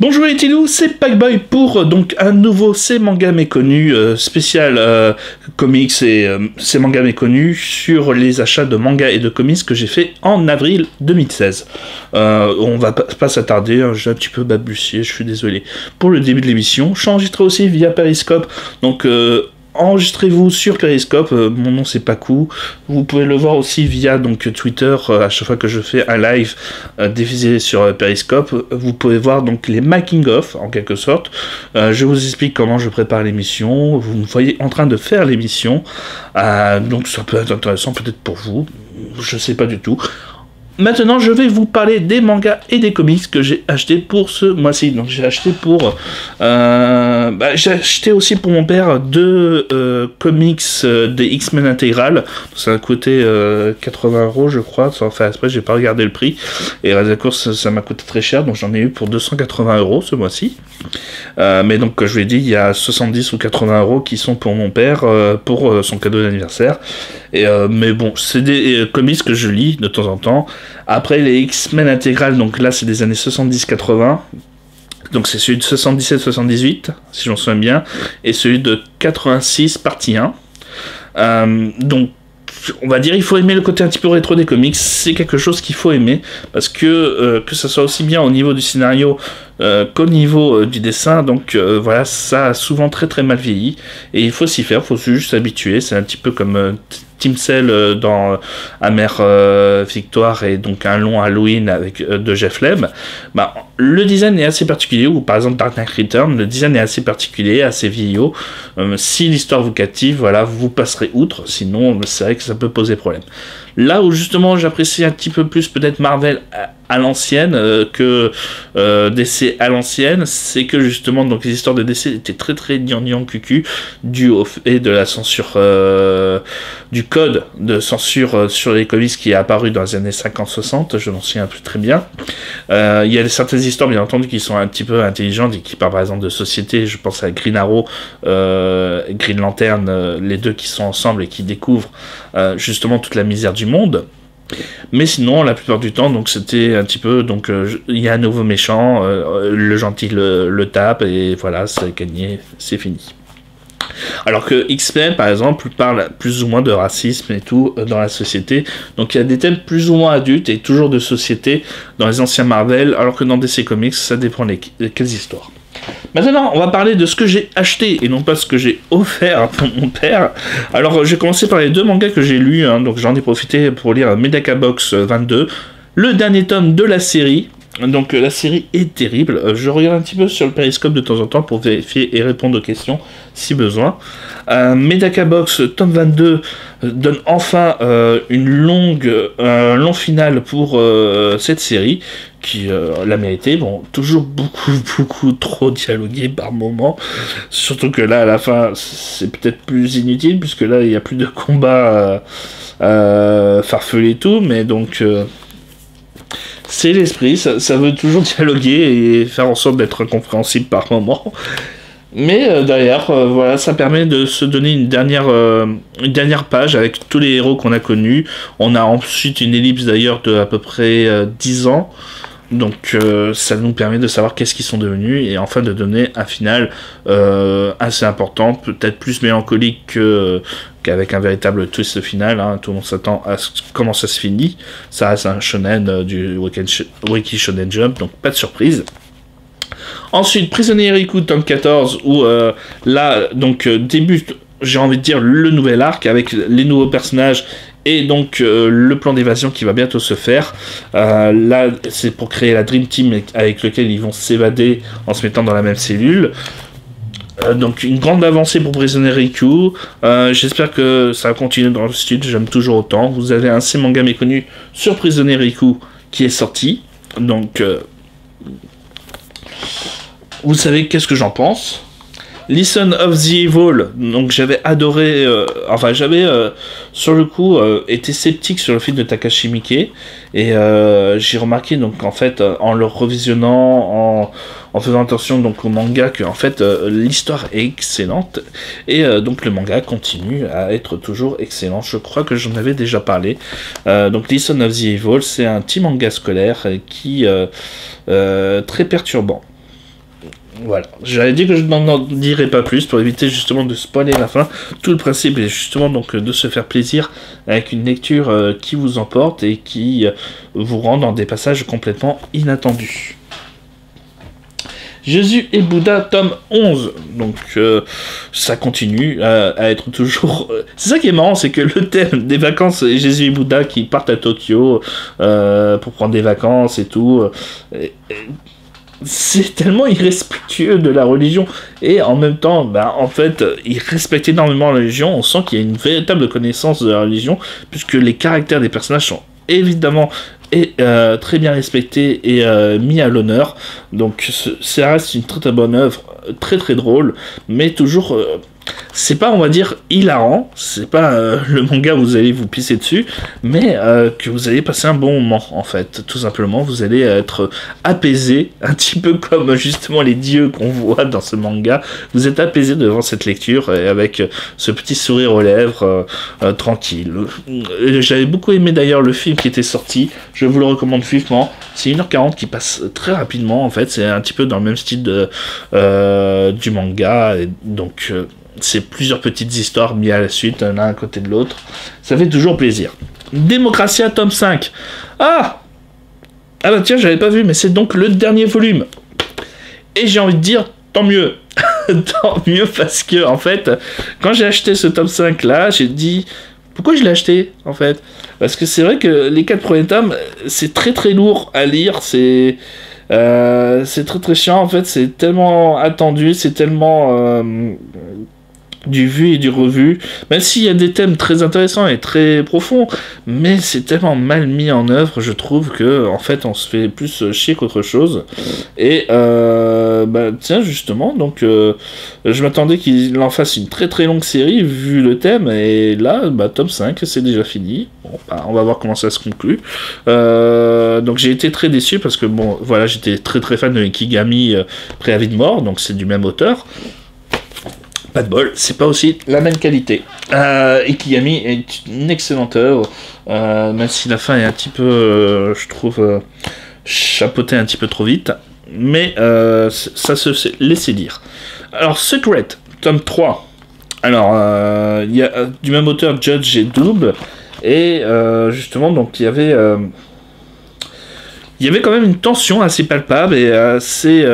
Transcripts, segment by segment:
Bonjour les Tilous, c'est Packboy pour donc un nouveau C'est manga méconnu spécial comics et C'est manga méconnu sur les achats de mangas et de comics que j'ai fait en avril 2016. On va pas s'attarder, hein, j'ai un petit peu balbutié, je suis désolé pour le début de l'émission. Je suis enregistré aussi via Periscope, donc enregistrez-vous sur Periscope, mon nom c'est Pakou. Vous pouvez le voir aussi via donc Twitter, à chaque fois que je fais un live diffusé sur Periscope. Vous pouvez voir donc les making of en quelque sorte. Je vous explique comment je prépare l'émission. Vous me voyez en train de faire l'émission, donc ça peut être intéressant peut-être pour vous, je sais pas du tout. Maintenant, je vais vous parler des mangas et des comics que j'ai acheté pour ce mois-ci. Donc, j'ai acheté j'ai acheté aussi pour mon père deux comics des X-Men intégrales. Ça a coûté 80€, je crois. Sans faire exprès, j'ai pas regardé le prix. Et à la course, ça m'a coûté très cher. Donc, j'en ai eu pour 280€ ce mois-ci. Mais donc, comme je vous l'ai dit, il y a 70 ou 80€ qui sont pour mon père pour son cadeau d'anniversaire. Mais bon, c'est des comics que je lis de temps en temps. Après les X-Men intégrales, donc là c'est des années 70-80. Donc c'est celui de 77-78, si j'en souviens bien, et celui de 86 partie 1. Donc on va dire il faut aimer le côté un petit peu rétro des comics, c'est quelque chose qu'il faut aimer, parce que ça soit aussi bien au niveau du scénario qu'au niveau du dessin, donc voilà, ça a souvent très très mal vieilli, et il faut s'y faire, il faut juste s'habituer, c'est un petit peu comme Team Cell dans Amère Victoire et donc un long Halloween avec de Jeff Leb. Le design est assez particulier, ou par exemple Dark Knight Return, le design est assez particulier, assez vieillot. Si l'histoire vous captive, voilà, vous passerez outre, sinon c'est vrai que ça peut poser problème. Là où justement j'apprécie un petit peu plus peut-être Marvel à l'ancienne que DC à l'ancienne, c'est que justement donc les histoires de DC étaient très très gnangnan cucu dû au fait de la censure du code de censure sur les comics qui est apparu dans les années 50-60, je m'en souviens plus très bien. Il y a certaines histoires bien entendu qui sont un petit peu intelligentes et qui parlent par exemple de société, je pense à Green Arrow, Green Lantern, les deux qui sont ensemble et qui découvrent justement toute la misère du monde. Mais sinon, la plupart du temps, donc c'était un petit peu, donc il y a un nouveau méchant, le gentil le tape et voilà, c'est gagné, c'est fini. Alors que X-Men, par exemple, parle plus ou moins de racisme et tout dans la société. Donc il y a des thèmes plus ou moins adultes et toujours de société dans les anciens Marvel, alors que dans DC Comics, ça dépend de quelles histoires. Maintenant, on va parler de ce que j'ai acheté et non pas ce que j'ai offert pour mon père. Alors, j'ai commencé par les deux mangas que j'ai lus, hein, donc j'en ai profité pour lire Medaka Box 22, le dernier tome de la série. Donc la série est terrible, je regarde un petit peu sur le Periscope de temps en temps pour vérifier et répondre aux questions si besoin. Medaka Box tome 22 donne enfin un long final pour cette série qui l'a mérité. Bon, toujours beaucoup trop dialogué par moment, surtout que là à la fin c'est peut-être plus inutile puisque là il n'y a plus de combat farfelu et tout, mais donc c'est l'esprit, ça veut toujours dialoguer et faire en sorte d'être compréhensible par moment. Mais derrière, voilà, ça permet de se donner une dernière page avec tous les héros qu'on a connus. On a ensuite une ellipse d'ailleurs de à peu près 10 ans. Donc ça nous permet de savoir qu'est-ce qu'ils sont devenus et enfin de donner un final assez important, peut-être plus mélancolique qu'avec un véritable twist final, hein. Tout le monde s'attend à comment ça se finit. Ça reste un shonen du Weekly Shonen Jump, donc pas de surprise. Ensuite, Prisonnier Riku, tome 14, où là, donc, débute, j'ai envie de dire, le nouvel arc, avec les nouveaux personnages, et donc le plan d'évasion qui va bientôt se faire. Là, c'est pour créer la Dream Team avec lequel ils vont s'évader en se mettant dans la même cellule. Donc une grande avancée pour Prisonnier Riku. J'espère que ça va continuer dans le style, j'aime toujours autant. Vous avez un C'est manga méconnu sur Prisonnier Riku qui est sorti. Donc vous savez qu'est-ce que j'en pense. Listen of the Evil, donc j'avais adoré, j'avais sur le coup été sceptique sur le film de Takashi Miike, et j'ai remarqué donc en fait en le revisionnant, en faisant attention donc au manga, que en fait l'histoire est excellente, et donc le manga continue à être toujours excellent. Je crois que j'en avais déjà parlé. Donc Listen of the Evil, c'est un petit manga scolaire qui très perturbant. Voilà, j'avais dit que je n'en dirais pas plus pour éviter justement de spoiler la fin. Tout le principe est justement donc de se faire plaisir avec une lecture qui vous emporte et qui vous rend dans des passages complètement inattendus. Jésus et Bouddha, tome 11. Donc, ça continue à être toujours... C'est ça qui est marrant, c'est que le thème des vacances, Jésus et Bouddha qui partent à Tokyo pour prendre des vacances et tout... c'est tellement irrespectueux de la religion et en même temps, en fait, il respecte énormément la religion. On sent qu'il y a une véritable connaissance de la religion puisque les caractères des personnages sont évidemment très bien respectés et mis à l'honneur. Donc ça reste une très très bonne œuvre, très très drôle, mais toujours... c'est pas, on va dire, hilarant, c'est pas le manga où vous allez vous pisser dessus, mais que vous allez passer un bon moment, en fait. Tout simplement, vous allez être apaisé, un petit peu comme justement les dieux qu'on voit dans ce manga. Vous êtes apaisé devant cette lecture, et avec ce petit sourire aux lèvres, tranquille. J'avais beaucoup aimé d'ailleurs le film qui était sorti, je vous le recommande vivement. C'est 1h40 qui passe très rapidement, en fait, c'est un petit peu dans le même style du manga, et donc... c'est plusieurs petites histoires mises à la suite, l'un à côté de l'autre. Ça fait toujours plaisir. Démocratia, tome 5. Ah bah tiens, j'avais pas vu, mais c'est donc le dernier volume. Et j'ai envie de dire, tant mieux. Tant mieux, parce que, en fait, quand j'ai acheté ce tome 5 là, j'ai dit... Pourquoi je l'ai acheté, en fait? Parce que c'est vrai que les 4 premiers tomes, c'est très très lourd à lire, c'est très très chiant, en fait, c'est tellement attendu, c'est tellement... du vu et du revu, même s'il y a des thèmes très intéressants et très profonds, mais c'est tellement mal mis en œuvre, je trouve que en fait on se fait plus chier qu'autre chose. Et tiens, justement, donc je m'attendais qu'il en fasse une très très longue série vu le thème, et là tome 5 c'est déjà fini. Bon, on va voir comment ça se conclut. Donc j'ai été très déçu parce que bon voilà, j'étais très très fan de Ikigami Préavis de mort, donc c'est du même auteur. Pas de bol, c'est pas aussi la même qualité. Ikigami est une excellente œuvre, même si la fin est un petit peu, je trouve, chapeautée un petit peu trop vite, mais ça se laissait lire. Alors, Secret, tome 3. Alors, il y a du même auteur, Judge et Doob, et justement, donc, il y avait quand même une tension assez palpable et assez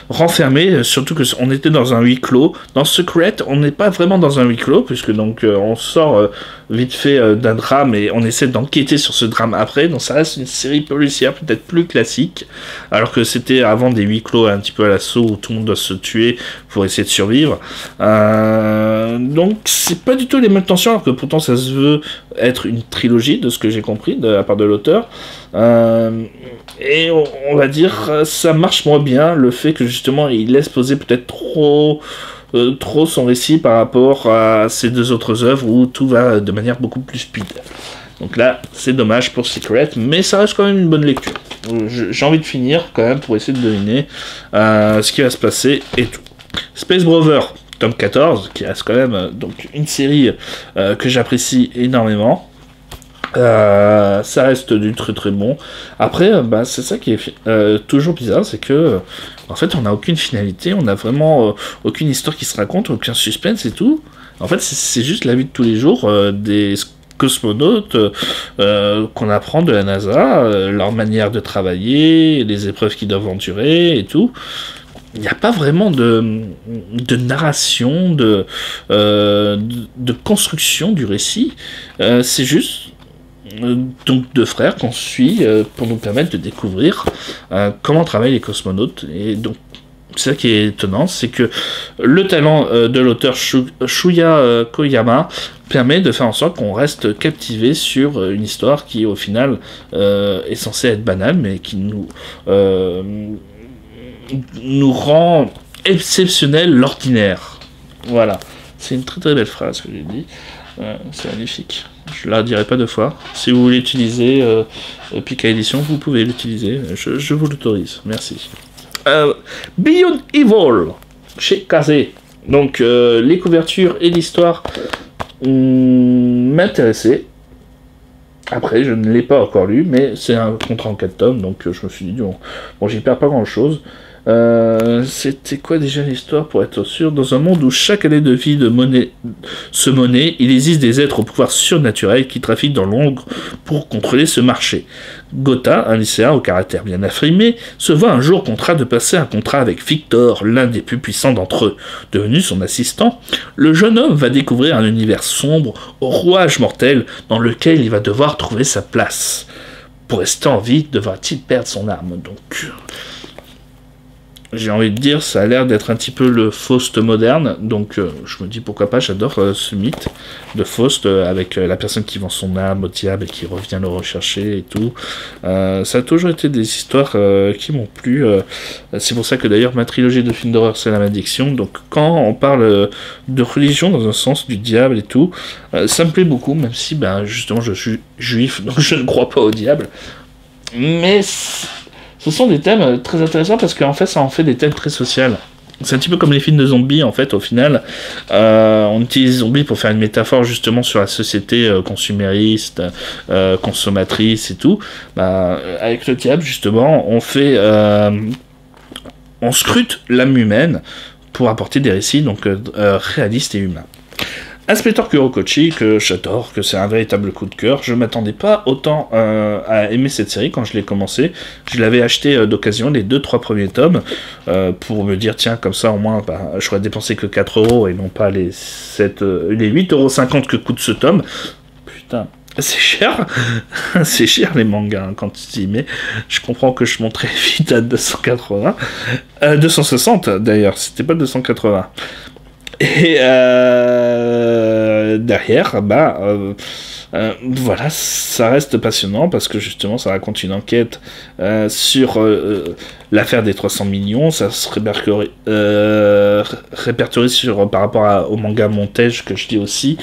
renfermée, surtout qu'on était dans un huis clos. Dans Secret, on n'est pas vraiment dans un huis clos, puisque donc on sort vite fait d'un drame et on essaie d'enquêter sur ce drame après. Donc ça reste une série policière peut-être plus classique, alors que c'était avant des huis clos un petit peu à l'assaut où tout le monde doit se tuer pour essayer de survivre. Donc c'est pas du tout les mêmes tensions, alors que pourtant ça se veut être une trilogie, de ce que j'ai compris de la part de l'auteur. Et on va dire ça marche moins bien le fait que justement il laisse poser peut-être trop son récit par rapport à ces deux autres œuvres où tout va de manière beaucoup plus speed. Donc là c'est dommage pour Secret, mais ça reste quand même une bonne lecture. J'ai envie de finir quand même pour essayer de deviner ce qui va se passer et tout. Space Brother tome 14 qui reste quand même donc une série que j'apprécie énormément. Ça reste du très très bon. Après, c'est ça qui est toujours bizarre, c'est que en fait on n'a aucune finalité, on n'a vraiment aucune histoire qui se raconte, aucun suspense et tout. En fait c'est juste la vie de tous les jours des cosmonautes qu'on apprend de la NASA, leur manière de travailler, les épreuves qu'ils doivent endurer et tout. Il n'y a pas vraiment de narration, de construction du récit. C'est juste donc deux frères qu'on suit pour nous permettre de découvrir comment travaillent les cosmonautes. Et donc c'est ça qui est étonnant, c'est que le talent de l'auteur Shuya Koyama permet de faire en sorte qu'on reste captivé sur une histoire qui au final est censée être banale, mais qui nous rend exceptionnel l'ordinaire. Voilà, c'est une très très belle phrase que j'ai dit. C'est magnifique. Je la dirai pas deux fois. Si vous voulez utiliser Pika Edition, vous pouvez l'utiliser. Je vous l'autorise. Merci. Beyond Evil chez Kazé. Donc les couvertures et l'histoire m'intéressaient. Après, je ne l'ai pas encore lu, mais c'est un contrat en 4 tomes, donc je me suis dit, bon j'y perds pas grand chose. C'était quoi déjà l'histoire pour être sûr? Dans un monde où chaque année de vie de monnaie, il existe des êtres au pouvoir surnaturel qui trafiquent dans l'ombre pour contrôler ce marché. Gotha, un lycéen au caractère bien affirmé, se voit un jour contraint de passer un contrat avec Victor, l'un des plus puissants d'entre eux. Devenu son assistant, le jeune homme va découvrir un univers sombre, au rouage mortel, dans lequel il va devoir trouver sa place. Pour rester en vie, devra-t-il perdre son âme? Donc, j'ai envie de dire, ça a l'air d'être un petit peu le Faust moderne, donc je me dis pourquoi pas, j'adore ce mythe de Faust avec la personne qui vend son âme au diable et qui revient le rechercher et tout. Ça a toujours été des histoires qui m'ont plu. C'est pour ça que d'ailleurs ma trilogie de films d'horreur c'est la malédiction, donc quand on parle de religion dans un sens du diable et tout, ça me plaît beaucoup, même si ben, justement je suis juif, donc je ne crois pas au diable. Mais ce sont des thèmes très intéressants parce qu'en fait, ça en fait des thèmes très sociaux. C'est un petit peu comme les films de zombies, en fait, au final. On utilise les zombies pour faire une métaphore justement sur la société consumériste, consommatrice et tout. Bah, avec le diable, justement, on scrute l'âme humaine pour apporter des récits donc réalistes et humains. Inspecteur Kurokochi, que j'adore, que c'est un véritable coup de cœur. Je m'attendais pas autant à aimer cette série quand je l'ai commencé. Je l'avais acheté d'occasion, les 2-3 premiers tomes, pour me dire, tiens, comme ça, au moins, bah, j'aurais dépensé que 4 € et non pas les 8,50 € que coûte ce tome. Putain, c'est cher. C'est cher les mangas hein, quand tu y mets. Je comprends que je monterais vite à 280. 260 d'ailleurs, c'était pas 280. Et derrière, bah, voilà, ça reste passionnant parce que justement, ça raconte une enquête sur l'affaire des 300 millions. Ça se répertorie sur, par rapport au manga Montège que je dis aussi.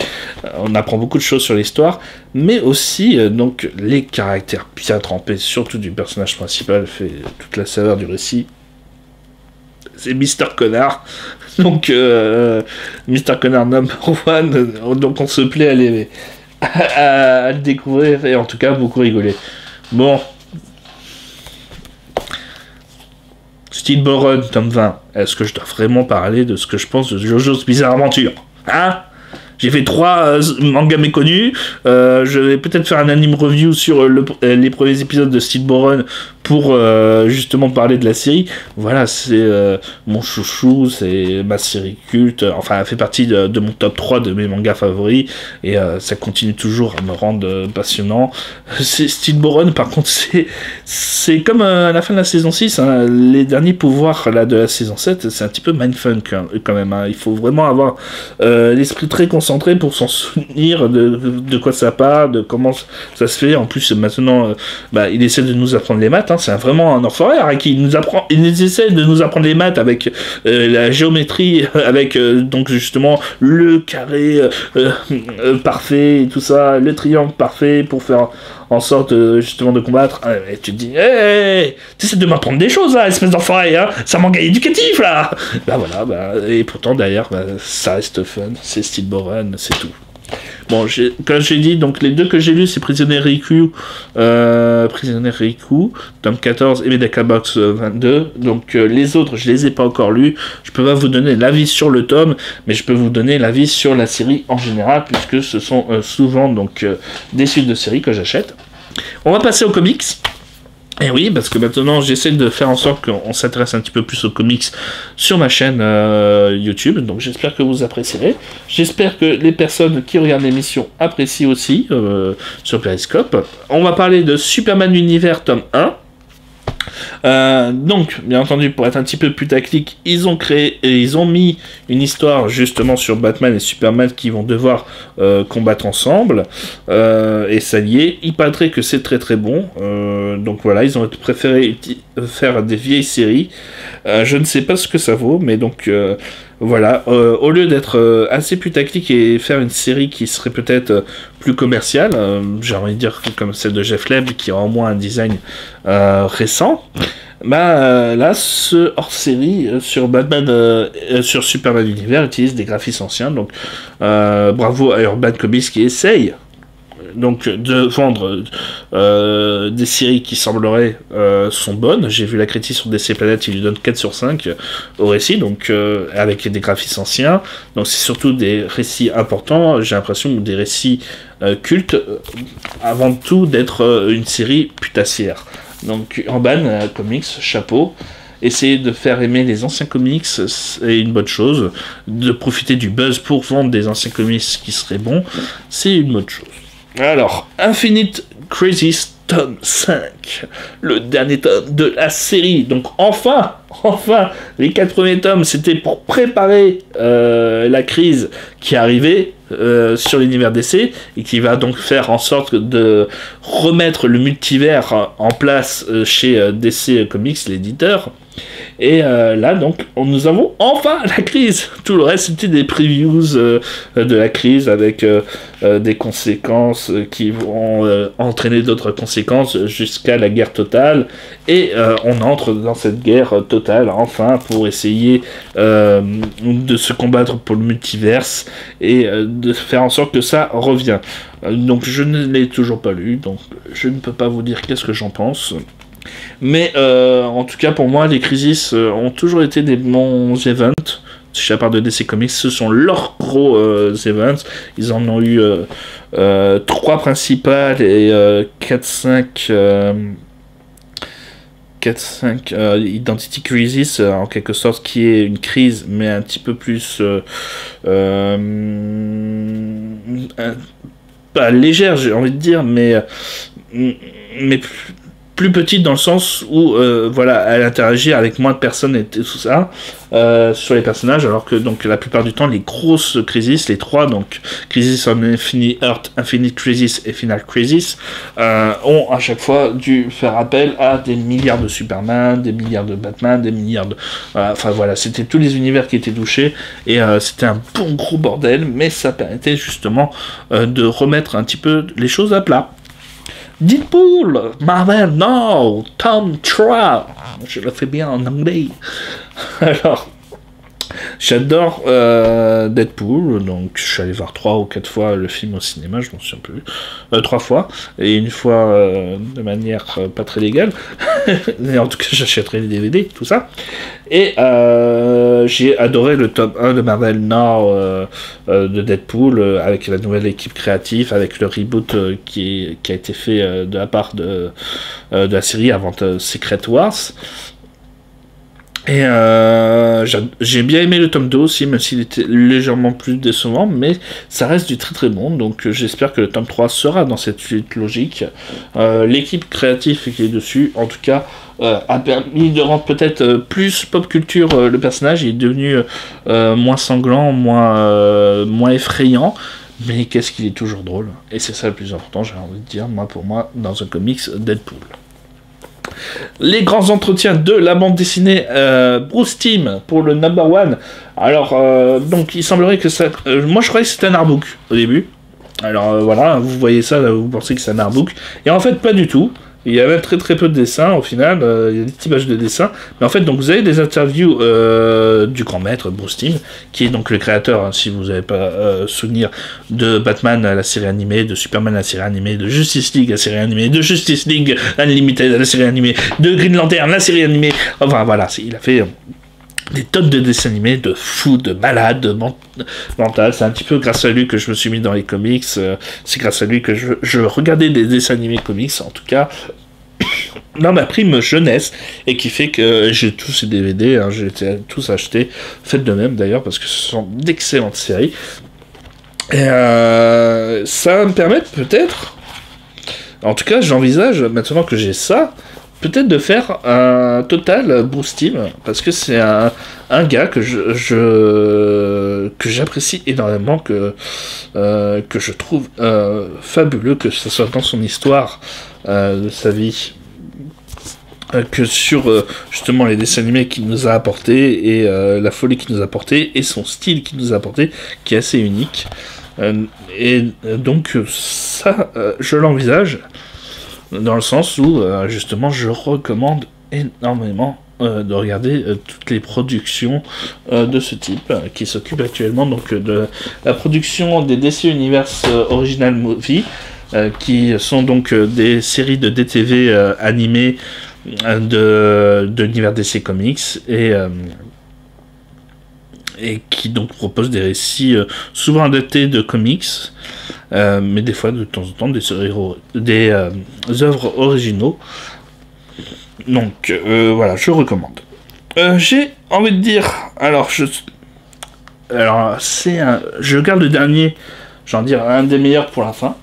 On apprend beaucoup de choses sur l'histoire, mais aussi donc les caractères bien trempés, surtout du personnage principal, fait toute la saveur du récit. C'est Mister Connard. Donc, Mister Connard number one. Donc, on se plaît à le découvrir et en tout cas, beaucoup rigoler. Bon. Steel Ball Run, tome 20. Est-ce que je dois vraiment parler de ce que je pense de JoJo's Bizarre Adventure? Hein? J'ai fait 3 mangas méconnus. Je vais peut-être faire un anime review sur les premiers épisodes de Steel Ball Run pour justement parler de la série. Voilà, c'est mon chouchou, c'est ma série culte. Enfin, elle fait partie de mon top 3 de mes mangas favoris. Et ça continue toujours à me rendre passionnant. C'est Steel Ball Run, par contre, c'est comme à la fin de la saison 6. Hein, les derniers pouvoirs là, de la saison 7, c'est un petit peu mindfuck hein, quand même. Hein. Il faut vraiment avoir l'esprit très concentré pour s'en souvenir de quoi ça parle, de comment ça se fait. En plus, maintenant, il essaie de nous apprendre les maths. Hein. C'est vraiment un orfèvre hein, qui nous apprend. Il essaie de nous apprendre les maths avec la géométrie, avec donc justement le carré parfait et tout ça, le triangle parfait pour faire en sorte justement de combattre. Et tu te dis, hey, tu essaies de m'apprendre des choses là, espèce d'enfoiré, hein, c'est un manga éducatif là. Bah voilà, et pourtant derrière, ça reste fun, c'est Steel Ball Run, c'est tout. Bon, comme j'ai dit, donc les deux que j'ai lus, c'est Prisoner Riku, tome 14 et Medaka Box 22. Donc les autres, je les ai pas encore lus. Je peux pas vous donner l'avis sur le tome, mais je peux vous donner l'avis sur la série en général, puisque ce sont souvent donc des suites de séries que j'achète. On va passer aux comics. Et oui, parce que maintenant j'essaie de faire en sorte qu'on s'intéresse un petit peu plus aux comics sur ma chaîne YouTube, donc j'espère que vous apprécierez. J'espère que les personnes qui regardent l'émission apprécient aussi sur Periscope. On va parler de Superman Univers tome 1. Donc, bien entendu, pour être un petit peu putaclic, ils ont mis une histoire justement sur Batman et Superman qui vont devoir combattre ensemble et s'allier. Il paraîtrait que c'est très très bon. Donc voilà, ils ont préféré faire des vieilles séries. Je ne sais pas ce que ça vaut, mais donc voilà, au lieu d'être assez putaclic et faire une série qui serait peut-être plus commerciale, j'ai envie de dire comme celle de Jeff Lemire qui a au moins un design récent, là ce hors-série sur Batman, sur Superman Univers utilise des graphismes anciens, donc bravo à Urban Comics qui essaye. donc de vendre des séries qui sembleraient sont bonnes. J'ai vu la critique sur DC Planet, il lui donne 4 sur 5 au récit, donc avec des graphismes anciens. Donc c'est surtout des récits importants, j'ai l'impression, ou des récits cultes, avant tout d'être une série putassière. Donc Urban Comics, chapeau. Essayer de faire aimer les anciens comics, c'est une bonne chose. De profiter du buzz pour vendre des anciens comics qui seraient bons, c'est une bonne chose. Alors, Infinite Crisis tome 5, le dernier tome de la série. Donc enfin, les 4 premiers tomes, c'était pour préparer la crise qui arrivait sur l'univers DC, et qui va donc faire en sorte de remettre le multivers en place chez DC Comics, l'éditeur. Et là, donc, nous avons enfin la crise. Tout le reste, c'était des previews de la crise avec des conséquences qui vont entraîner d'autres conséquences jusqu'à la guerre totale. Et on entre dans cette guerre totale, enfin, pour essayer de se combattre pour le multiverse et de faire en sorte que ça revienne. Donc, je ne l'ai toujours pas lu, donc je ne peux pas vous dire qu'est-ce que j'en pense. Mais en tout cas, pour moi, les Crisis ont toujours été des bons events. Chez la part de DC Comics, ce sont leurs gros events. Ils en ont eu 3 principales et 4-5 Identity Crisis, en quelque sorte, qui est une crise, mais un petit peu plus pas légère, j'ai envie de dire, mais plus petite dans le sens où voilà, elle interagit avec moins de personnes et tout ça sur les personnages, alors que donc la plupart du temps les grosses crises, les 3, donc Crisis on Infinite Earth, Infinite Crisis et Final Crisis, ont à chaque fois dû faire appel à des milliards de Superman, des milliards de Batman, des milliards de... enfin voilà, c'était tous les univers qui étaient touchés, et c'était un bon gros bordel, mais ça permettait justement de remettre un petit peu les choses à plat. Deadpool, Marvel, no, Tom 3, je le fais bien en anglais. Alors, j'adore Deadpool, donc je suis allé voir 3 ou 4 fois le film au cinéma, je m'en souviens plus. 3 fois, et une fois de manière pas très légale. Mais en tout cas, j'achèterai les DVD, tout ça. Et j'ai adoré le tome 1 de Marvel Now de Deadpool, avec la nouvelle équipe créative, avec le reboot qui a été fait de la part de la série avant Secret Wars. Et j'ai bien aimé le tome 2 aussi, même s'il était légèrement plus décevant, mais ça reste du très très bon, donc j'espère que le tome 3 sera dans cette suite logique. L'équipe créative qui est dessus, en tout cas, a permis de rendre peut-être plus pop culture le personnage. Il est devenu moins sanglant, moins effrayant, mais qu'est-ce qu'il est toujours drôle, et c'est ça le plus important, j'ai envie de dire, pour moi, dans un comics Deadpool. Les grands entretiens de la bande dessinée Bruce Timm pour le number 1. Alors, donc il semblerait que ça... moi je croyais que c'était un artbook au début. Alors voilà, vous voyez ça, là, vous pensez que c'est un artbook. Et en fait, pas du tout. Il y a même très très peu de dessins au final, il y a des petites pages de dessins, mais en fait donc vous avez des interviews du grand maître Bruce Timm, qui est donc le créateur, hein, si vous n'avez pas souvenir, de Batman la série animée, de Superman la série animée, de Justice League la série animée, de Justice League Unlimited la série animée, de Green Lantern la série animée, enfin voilà, il a fait... des tonnes de dessins animés, de fous, de malades, de mental. C'est un petit peu grâce à lui que je me suis mis dans les comics. C'est grâce à lui que je regardais des dessins animés comics, en tout cas, dans ma prime jeunesse, et qui fait que j'ai tous ces DVD, hein, j'ai tous achetés. Faites de même d'ailleurs, parce que ce sont d'excellentes séries. Et ça va me permettre peut-être, en tout cas j'envisage, maintenant que j'ai ça, peut-être de faire un total Bruce Timm, parce que c'est un gars que j'apprécie énormément, que je trouve fabuleux, que ce soit dans son histoire de sa vie, que sur justement les dessins animés qu'il nous a apporté, et la folie qu'il nous a apporté, et son style qu'il nous a apporté, qui est assez unique. Et donc ça, je l'envisage, dans le sens où, justement, je recommande énormément de regarder toutes les productions de ce type, qui s'occupe actuellement donc de la production des DC Universe Original Movie, qui sont donc des séries de DTV animées de l'univers DC Comics et qui donc propose des récits souvent adaptés de comics, mais des fois de temps en temps des œuvres originaux. Donc voilà, je recommande. J'ai envie de dire, je garde le dernier, j'en dire un des meilleurs pour la fin,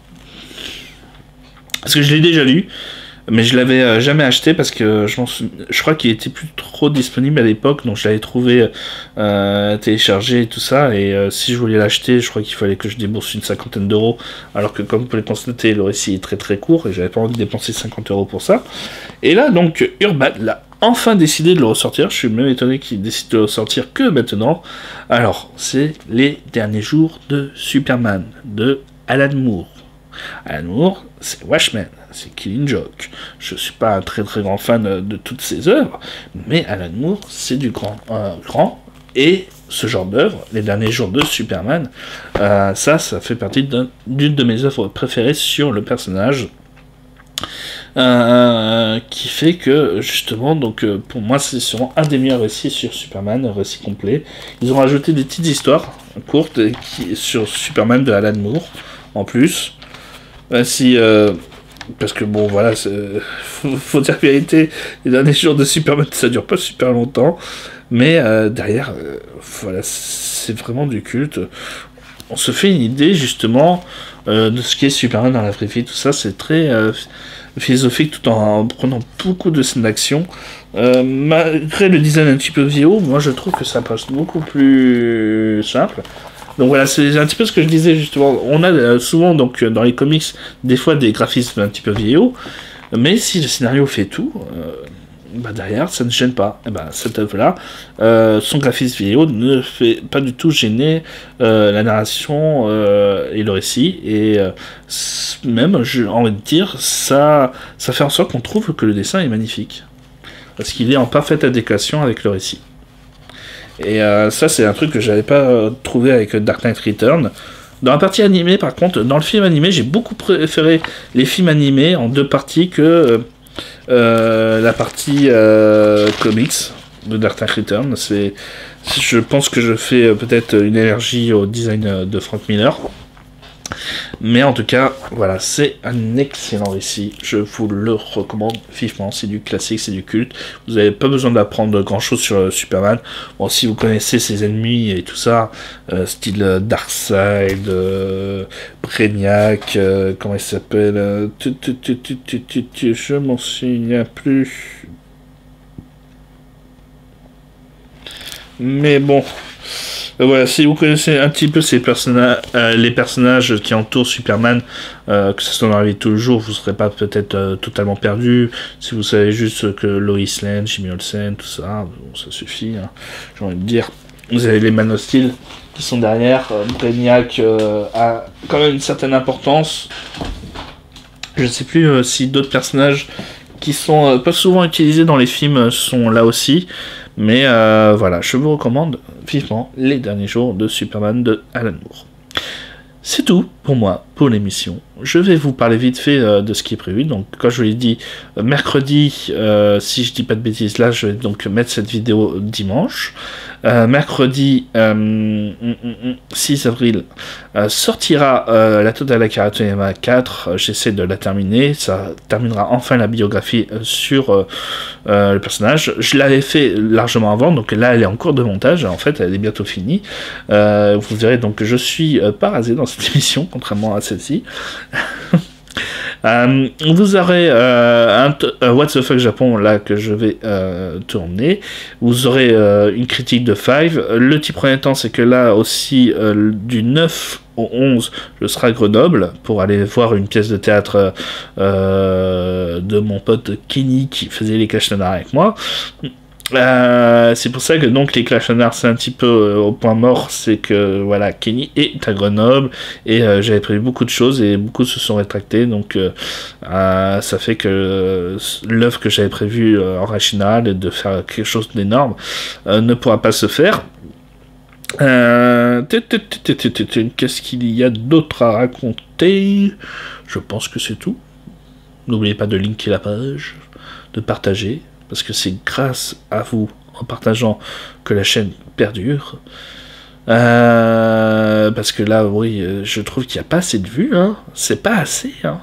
parce que je l'ai déjà lu. Mais je l'avais jamais acheté parce que je crois qu'il était plus trop disponible à l'époque, donc je l'avais trouvé téléchargé et tout ça, et si je voulais l'acheter, je crois qu'il fallait que je débourse une 50aine d'euros, alors que comme vous pouvez le constater, le récit est très très court, et j'avais pas envie de dépenser 50 euros pour ça. Et là, donc, Urban l'a enfin décidé de le ressortir, je suis même étonné qu'il décide de le ressortir que maintenant. Alors, c'est Les Derniers Jours de Superman, de Alan Moore. Alan Moore, c'est Watchmen, c'est Killing Joke. Je suis pas un très très grand fan de toutes ses œuvres, mais Alan Moore, c'est du grand. Et ce genre d'œuvre, Les Derniers Jours de Superman, ça fait partie d'une de mes œuvres préférées sur le personnage. Qui fait que justement, donc pour moi, c'est sûrement un des meilleurs récits sur Superman, un récit complet. Ils ont rajouté des petites histoires courtes sur Superman de Alan Moore en plus. Parce que bon, voilà, faut dire la vérité, Les Derniers Jours de Superman, ça dure pas super longtemps, mais derrière, voilà, c'est vraiment du culte. On se fait une idée justement de ce qu'est Superman dans la vraie vie, tout ça, c'est très philosophique tout en prenant beaucoup de scènes d'action. Malgré le design un petit peu vieillot, moi je trouve que ça passe beaucoup plus simple. Donc voilà, c'est un petit peu ce que je disais justement. On a souvent donc dans les comics des fois des graphismes un petit peu vieillots, mais si le scénario fait tout, derrière ça ne gêne pas. Et cette œuvre-là, son graphisme vidéo ne fait pas du tout gêner la narration et le récit, et même j'ai envie de dire ça fait en sorte qu'on trouve que le dessin est magnifique parce qu'il est en parfaite adéquation avec le récit. Et ça, c'est un truc que j'avais pas trouvé avec Dark Knight Return. Dans la partie animée, par contre, dans le film animé, j'ai beaucoup préféré les films animés en deux parties que la partie comics de Dark Knight Return. Je pense que je fais peut-être une allergie au design de Frank Miller. Mais en tout cas, voilà, c'est un excellent récit. Je vous le recommande vivement. C'est du classique, c'est du culte. Vous n'avez pas besoin d'apprendre grand chose sur Superman. Bon, si vous connaissez ses ennemis et tout ça, style Darkseid, Brainiac, comment il s'appelle, je m'en souviens plus. Mais bon. Voilà, si vous connaissez un petit peu les personnages qui entourent Superman, que ce soit dans la vie de tous les jours, vous ne serez pas peut-être totalement perdu. Si vous savez juste que Lois Lane, Jimmy Olsen, tout ça, bon, ça suffit, hein, j'ai envie de dire. Vous avez les Man of Steel qui sont derrière. Brainiac a quand même une certaine importance. Je ne sais plus si d'autres personnages qui sont pas souvent utilisés dans les films sont là aussi. Mais voilà, je vous recommande vivement Les Derniers Jours de Superman de Alan Moore. C'est tout pour moi, pour l'émission. Je vais vous parler vite fait de ce qui est prévu. Donc, comme je vous l'ai dit, mercredi, si je dis pas de bêtises, là, je vais donc mettre cette vidéo dimanche. Mercredi 6 avril sortira la Total Akira Toriyama 4. J'essaie de la terminer. Ça terminera enfin la biographie sur le personnage. Je l'avais fait largement avant, donc là elle est en cours de montage. En fait, elle est bientôt finie. Vous verrez donc que je suis pas rasé dans cette émission, contrairement à celle-ci. Vous aurez un What the Fuck Japon là que je vais tourner. Vous aurez une critique de Five. Le petit premier temps, c'est que là aussi du 9 au 11, je serai à Grenoble pour aller voir une pièce de théâtre de mon pote Kenny qui faisait les Clash Nanars avec moi. C'est pour ça que donc les Clash Nanars c'est un petit peu au point mort, c'est que voilà, Kenny est à Grenoble et j'avais prévu beaucoup de choses et beaucoup se sont rétractés, donc ça fait que l'œuvre que j'avais prévue en régional de faire quelque chose d'énorme ne pourra pas se faire. Qu'est-ce qu'il y a d'autre à raconter? Je pense que c'est tout. N'oubliez pas de linker la page, de partager, parce que c'est grâce à vous, en partageant, que la chaîne perdure. Parce que là, oui, je trouve qu'il n'y a pas assez de vues, hein. C'est pas assez, hein.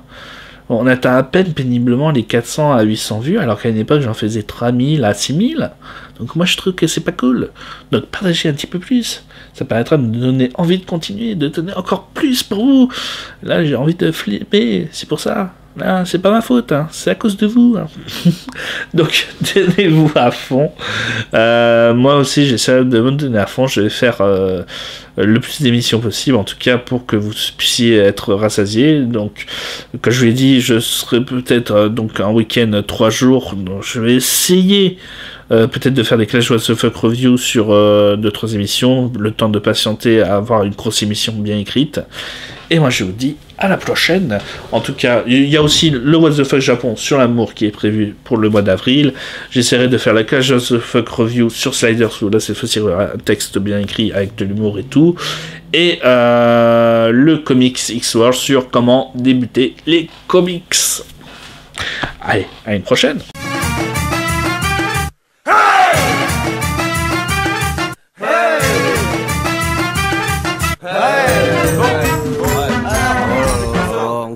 On atteint à peine péniblement les 400 à 800 vues, alors qu'à une époque j'en faisais 3000 à 6000. Donc moi je trouve que c'est pas cool. Donc partagez un petit peu plus. Ça permettra de me donner envie de continuer, de donner encore plus pour vous. Là j'ai envie de flipper, c'est pour ça. Là, c'est pas ma faute, hein. C'est à cause de vous. Hein. Donc, donnez-vous à fond. Moi aussi, j'essaie de me donner à fond. Je vais faire le plus d'émissions possible, en tout cas, pour que vous puissiez être rassasiés. Donc, comme je vous l'ai dit, je serai peut-être donc un week-end 3 jours. Donc, je vais essayer peut-être de faire des Clash What the Fuck Review sur 2-3 émissions. Le temps de patienter à avoir une grosse émission bien écrite. Et moi, je vous dis à la prochaine. En tout cas, il y a aussi le What the Fuck Japon sur l'amour qui est prévu pour le mois d'avril. J'essaierai de faire la Clash What the Fuck Review sur Sliders, où là, cette fois-ci, il y aura un texte bien écrit avec de l'humour et tout. Et le Comics X-World sur comment débuter les comics. Allez, à une prochaine.